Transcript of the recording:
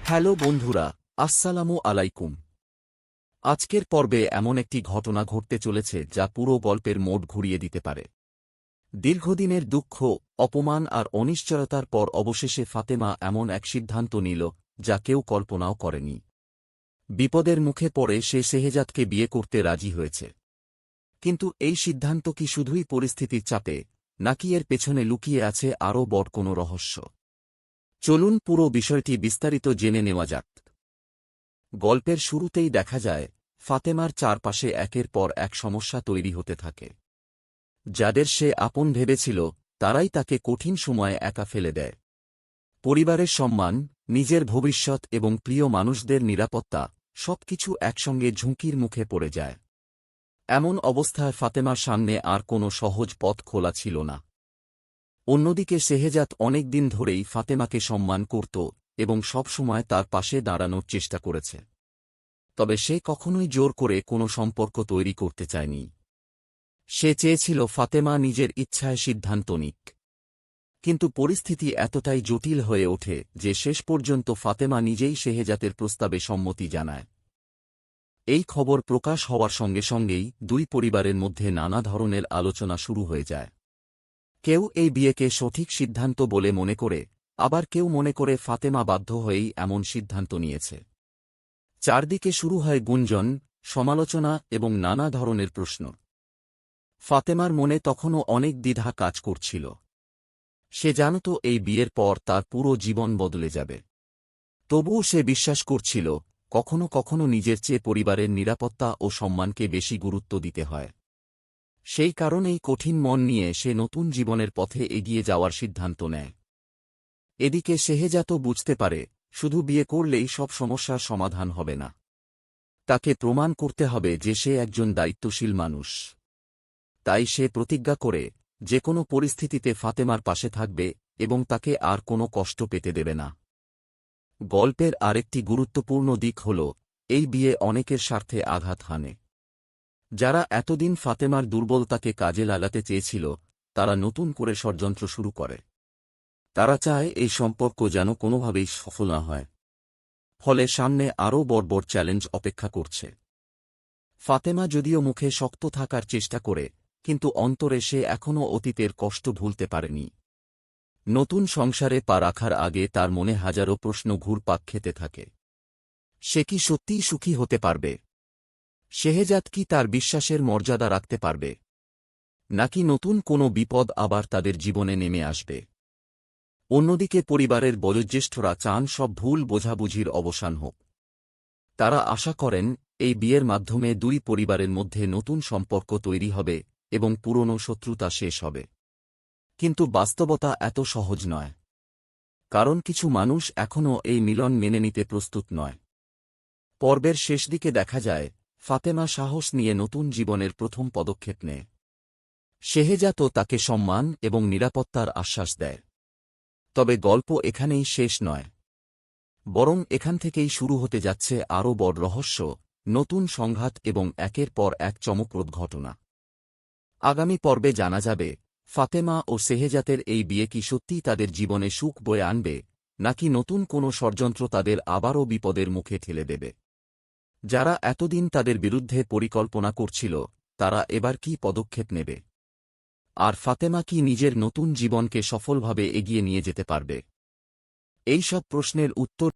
Hello বন্ধুরা, আসসালামু আলাইকুম। আজকের পর্বে এমন একটি ঘটনা ঘটতে চলেছে যা পুরো গল্পের মোড় ঘুরিয়ে দিতে পারে। দীর্ঘদিনের দুঃখ, অপমান আর অনিশ্চয়তার পর অবশেষে ফাতেমা এমন এক সিদ্ধান্ত নিল যা কেউ কল্পনাও করেনি। বিপদের মুখে পড়ে সে শেহজাদকে বিয়ে করতে রাজি হয়েছে। কিন্তু এই সিদ্ধান্ত কি শুধুই পরিস্থিতির চাপে, নাকি এর পেছনে লুকিয়ে আছে আরও বড় কোনো রহস্য? চলুন পুরো বিষয়টি বিস্তারিত জেনে নেওয়া যাক। গল্পের শুরুতেই দেখা যায় ফাতেমার চারপাশে একের পর এক সমস্যা তৈরি হতে থাকে। যাদের সে আপন ভেবেছিল তারাই তাকে কঠিন সময়ে একা ফেলে দেয়। পরিবারের সম্মান, নিজের ভবিষ্যৎ এবং প্রিয় মানুষদের নিরাপত্তা সবকিছু একসঙ্গে ঝুঁকির মুখে পড়ে যায়। এমন অবস্থায় ফাতেমার সামনে আর কোনো সহজ পথ খোলা ছিল না। অন্যদিকে শেহজাদ অনেক দিন ধরেই ফাতেমাকে সম্মান করত এবং সবসময় তার পাশে দাঁড়ানোর চেষ্টা করেছে। তবে সে কখনোই জোর করে কোনো সম্পর্ক তৈরি করতে চায়নি। সে চেয়েছিল ফাতেমা নিজের ইচ্ছায় সিদ্ধান্ত নিক। কিন্তু পরিস্থিতি এতটাই জটিল হয়ে ওঠে যে শেষ পর্যন্ত ফাতেমা নিজেই শেহজাদের প্রস্তাবে সম্মতি জানায়। এই খবর প্রকাশ হওয়ার সঙ্গে সঙ্গেই দুই পরিবারের মধ্যে নানা ধরনের আলোচনা শুরু হয়ে যায়। কেউ এই বিয়েকে সঠিক সিদ্ধান্ত বলে মনে করে, আবার কেউ মনে করে ফাতেমা বাধ্য হয়েই এমন সিদ্ধান্ত নিয়েছে। চারদিকে শুরু হয় গুঞ্জন, সমালোচনা এবং নানা ধরনের প্রশ্ন। ফাতেমার মনে তখনও অনেক দ্বিধা কাজ করছিল। সে জানত এই বিয়ের পর তার পুরো জীবন বদলে যাবে। তবুও সে বিশ্বাস করছিল, কখনো কখনো নিজের চেয়ে পরিবারের নিরাপত্তা ও সম্মানকে বেশি গুরুত্ব দিতে হয়। সেই কারণেই কঠিন মন নিয়ে সে নতুন জীবনের পথে এগিয়ে যাওয়ার সিদ্ধান্ত নেয়। এদিকে শেহজাদও বুঝতে পারে, শুধু বিয়ে করলেই সব সমস্যার সমাধান হবে না। তাকে প্রমাণ করতে হবে যে সে একজন দায়িত্বশীল মানুষ। তাই সে প্রতিজ্ঞা করে যে কোনো পরিস্থিতিতে ফাতেমার পাশে থাকবে এবং তাকে আর কোনো কষ্ট পেতে দেবে না। গল্পের আরেকটি গুরুত্বপূর্ণ দিক হল, এই বিয়ে অনেকের স্বার্থে আঘাত হানে। যারা এতদিন ফাতেমার দুর্বলতাকে কাজে লাগাতে চেয়েছিল, তারা নতুন করে ষড়যন্ত্র শুরু করে। তারা চায় এই সম্পর্ক যেন কোনোভাবেই সফল না হয়। ফলে সামনে আরও বড় বড় চ্যালেঞ্জ অপেক্ষা করছে। ফাতেমা যদিও মুখে শক্ত থাকার চেষ্টা করে, কিন্তু অন্তরে সে এখনও অতীতের কষ্ট ভুলতে পারেনি। নতুন সংসারে পা রাখার আগে তার মনে হাজারো প্রশ্ন ঘুরপাক খেতে থাকে। সে কি সত্যিই সুখী হতে পারবে? শেহজাদ কি তার বিশ্বাসের মর্যাদা রাখতে পারবে? নাকি নতুন কোনো বিপদ আবার তাদের জীবনে নেমে আসবে? অন্যদিকে পরিবারের বয়োজ্যেষ্ঠরা চান সব ভুল বোঝাবুঝির অবসান হোক। তারা আশা করেন এই বিয়ের মাধ্যমে দুই পরিবারের মধ্যে নতুন সম্পর্ক তৈরি হবে এবং পুরনো শত্রুতা শেষ হবে। কিন্তু বাস্তবতা এত সহজ নয়। কারণ কিছু মানুষ এখনও এই মিলন মেনে নিতে প্রস্তুত নয়। পর্বের শেষ দিকে দেখা যায় ফাতেমা সাহস নিয়ে নতুন জীবনের প্রথম পদক্ষেপ নেয়। শেহজাদও তাকে সম্মান এবং নিরাপত্তার আশ্বাস দেয়। তবে গল্প এখানেই শেষ নয়, বরং এখান থেকেই শুরু হতে যাচ্ছে আরও বড় রহস্য, নতুন সংঘাত এবং একের পর এক চমকপ্রদ ঘটনা। আগামী পর্বে জানা যাবে ফাতেমা ও শেহজাদের এই বিয়ে কি সত্যিই তাদের জীবনে সুখ বয়ে আনবে, নাকি নতুন কোনো ষড়যন্ত্র তাদের আবারও বিপদের মুখে ঠেলে দেবে। যারা এতদিন তাদের বিরুদ্ধে পরিকল্পনা করছিল, তারা এবার কি পদক্ষেপ নেবে? আর ফাতেমা কি নিজের নতুন জীবনকে সফলভাবে এগিয়ে নিয়ে যেতে পারবে? এই সব প্রশ্নের উত্তর